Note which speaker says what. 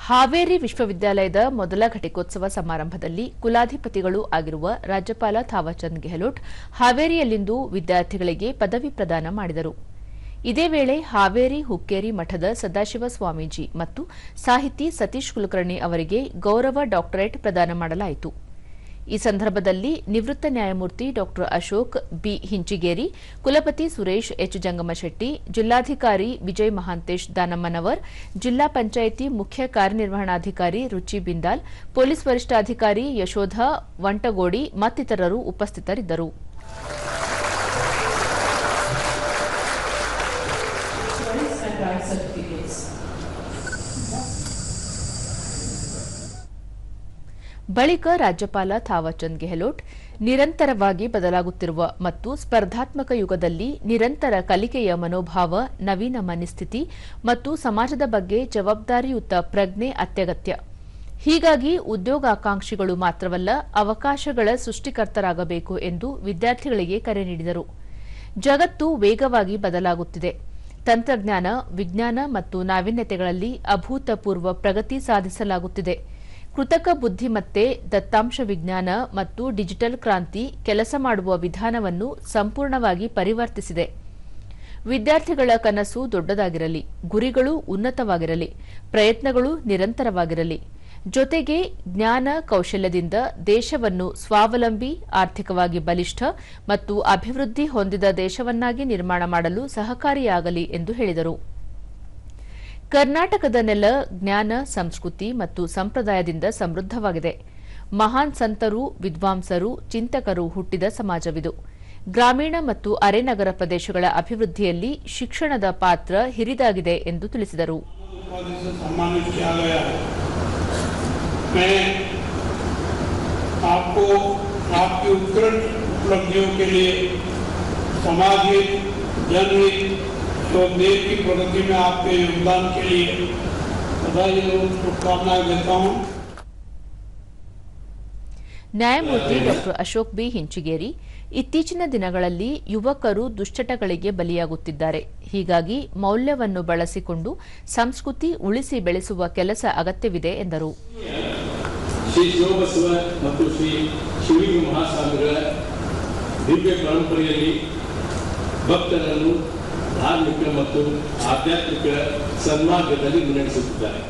Speaker 1: ಹಾವೇರಿ ವಿಶ್ವವಿದ್ಯಾಲಯದ ಮೊದಲ ಘಟಿಕೋತ್ಸವ ಸಮಾರಂಭದಲ್ಲಿ ಕುಲಾಧಿಪತಿಗಳೂ ಆಗಿರುವ ರಾಜ್ಯಪಾಲ ಥಾವರ್ಚಂದ್ ಗೆಹ್ಲೋಟ್ ಹಾವೇರಿಯಲ್ಲಿಂದು ವಿದ್ಯಾರ್ಥಿಗಳಿಗೆ ಪದವಿ ಪ್ರದಾನ ಮಾಡಿದರು. ಇದೇ ವೇಳೆ ಹಾವೇರಿ ಹುಕ್ಕೇರಿ ಮಠದ ಸದಾಶಿವ ಸ್ವಾಮೀಜಿ ಮತ್ತು ಸಾಹಿತಿ ಸತೀಶ್ ಕುಲಕರ್ಣಿ ಅವರಿಗೆ ಗೌರವ ಡಾಕ್ಟರೇಟ್ ಪ್ರದಾನ ಮಾಡಲಾಯಿತು. ಈ ಸಂದರ್ಭದಲ್ಲಿ ನಿವೃತ್ತ ನ್ಯಾಯಮೂರ್ತಿ ಡಾ ಅಶೋಕ್ ಬಿ ಹಿಂಚಿಗೇರಿ, ಕುಲಪತಿ ಸುರೇಶ್ ಎಚ್ ಜಂಗಮಶೆಟ್ಟಿ, ಜಿಲ್ಲಾಧಿಕಾರಿ ವಿಜಯ್ ಮಹಾಂತೇಶ್ ದಾನಮ್ಮನವರ್, ಜಿಲ್ಲಾ ಪಂಚಾಯಿತಿ ಮುಖ್ಯ ಕಾರ್ಯನಿರ್ವಹಣಾಧಿಕಾರಿ ರುಚಿ ಬಿಂದಾಲ್, ಪೊಲೀಸ್ ವರಿಷ್ಠಾಧಿಕಾರಿ ಯಶೋಧ ವಂಟಗೋಡಿ ಮತ್ತಿತರರು ಉಪಸ್ಥಿತರಿದ್ದರು. ಬಳಿಕ ರಾಜ್ಯಪಾಲ ಥಾವರ್ಚಂದ್ ಗೆಹ್ಲೋಟ್ ನಿರಂತರವಾಗಿ ಬದಲಾಗುತ್ತಿರುವ ಮತ್ತು ಸ್ಪರ್ಧಾತ್ಮಕ ಯುಗದಲ್ಲಿ ನಿರಂತರ ಕಲಿಕೆಯ ಮನೋಭಾವ, ನವೀನ ಮನಸ್ಥಿತಿ ಮತ್ತು ಸಮಾಜದ ಬಗ್ಗೆ ಜವಾಬ್ದಾರಿಯುತ ಪ್ರಜ್ಞೆ ಅತ್ಯಗತ್ಯ. ಹೀಗಾಗಿ ಉದ್ಯೋಗಾಕಾಂಕ್ಷಿಗಳು ಮಾತ್ರವಲ್ಲ, ಅವಕಾಶಗಳ ಸೃಷ್ಟಿಕರ್ತರಾಗಬೇಕು ಎಂದು ವಿದ್ಯಾರ್ಥಿಗಳಿಗೆ ಕರೆ ನೀಡಿದರು. ಜಗತ್ತು ವೇಗವಾಗಿ ಬದಲಾಗುತ್ತಿದೆ. ತಂತ್ರಜ್ಞಾನ, ವಿಜ್ಞಾನ ಮತ್ತು ನಾವೀನ್ಯತೆಗಳಲ್ಲಿ ಅಭೂತಪೂರ್ವ ಪ್ರಗತಿ ಸಾಧಿಸಲಾಗುತ್ತಿದೆ. ಕೃತಕ ಬುದ್ಧಿಮತ್ತೆ, ದತ್ತಾಂಶ ವಿಜ್ಞಾನ ಮತ್ತು ಡಿಜಿಟಲ್ ಕ್ರಾಂತಿ ಕೆಲಸ ಮಾಡುವ ವಿಧಾನವನ್ನು ಸಂಪೂರ್ಣವಾಗಿ ಪರಿವರ್ತಿಸಿದೆ. ವಿದ್ಯಾರ್ಥಿಗಳ ಕನಸು ದೊಡ್ಡದಾಗಿರಲಿ, ಗುರಿಗಳು ಉನ್ನತವಾಗಿರಲಿ, ಪ್ರಯತ್ನಗಳು ನಿರಂತರವಾಗಿರಲಿ. ಜೊತೆಗೆ ಜ್ಞಾನ ಕೌಶಲ್ಯದಿಂದ ದೇಶವನ್ನು ಸ್ವಾವಲಂಬಿ, ಆರ್ಥಿಕವಾಗಿ ಬಲಿಷ್ಠ ಮತ್ತು ಅಭಿವೃದ್ಧಿ ಹೊಂದಿದ ದೇಶವನ್ನಾಗಿ ನಿರ್ಮಾಣ ಮಾಡಲು ಸಹಕಾರಿಯಾಗಲಿ ಎಂದು ಹೇಳಿದರು. ಕರ್ನಾಟಕದ ನೆಲ ಜ್ಞಾನ, ಸಂಸ್ಕೃತಿ ಮತ್ತು ಸಂಪ್ರದಾಯದಿಂದ ಸಮೃದ್ಧವಾಗಿದೆ. ಮಹಾನ್ ಸಂತರು, ವಿದ್ವಾಂಸರು, ಚಿಂತಕರು ಹುಟ್ಟಿದ ಸಮಾಜವಿದು. ಗ್ರಾಮೀಣ ಮತ್ತು ಅರೆನಗರ ಪ್ರದೇಶಗಳ ಅಭಿವೃದ್ಧಿಯಲ್ಲಿ ಶಿಕ್ಷಣದ ಪಾತ್ರ ಹಿರಿದಾಗಿದೆ ಎಂದು ತಿಳಿಸಿದರು.
Speaker 2: तो देश की प्रगति में आपके योगदान के लिए बधाई और शुभकामनाएं देता हूं.
Speaker 1: ನ್ಯಾಯಮೂರ್ತಿ ಡಾ ಅಶೋಕ್ ಬಿ ಹಿಂಚಿಗೇರಿ, ಇತ್ತೀಚಿನ ದಿನಗಳಲ್ಲಿ ಯುವಕರು ದುಶ್ಚಟಗಳಿಗೆ ಬಲಿಯಾಗುತ್ತಿದ್ದಾರೆ. ಹೀಗಾಗಿ ಮೌಲ್ಯವನ್ನು ಬಳಸಿಕೊಂಡು ಸಂಸ್ಕೃತಿ ಉಳಿಸಿ ಬೆಳೆಸುವ ಕೆಲಸ ಅಗತ್ಯವಿದೆ ಎಂದರು.
Speaker 3: ಶ್ರೀ ಶಿವಬಸವ ಮತ್ತು ಶ್ರೀ ಶಿವಲಿಂಗ ಮಹಾಸ್ವಾಮಿಗಳ ದಿವ್ಯ ಪರಂಪರೆಯಲ್ಲಿ ಭಕ್ತರನ್ನು ಧಾರ್ಮಿಕ ಮತ್ತು ಆಧ್ಯಾತ್ಮಿಕ ಸನ್ಮಾರ್ಗದಲ್ಲಿ ಮುನ್ನಡೆಸುತ್ತಿದ್ದಾರೆ.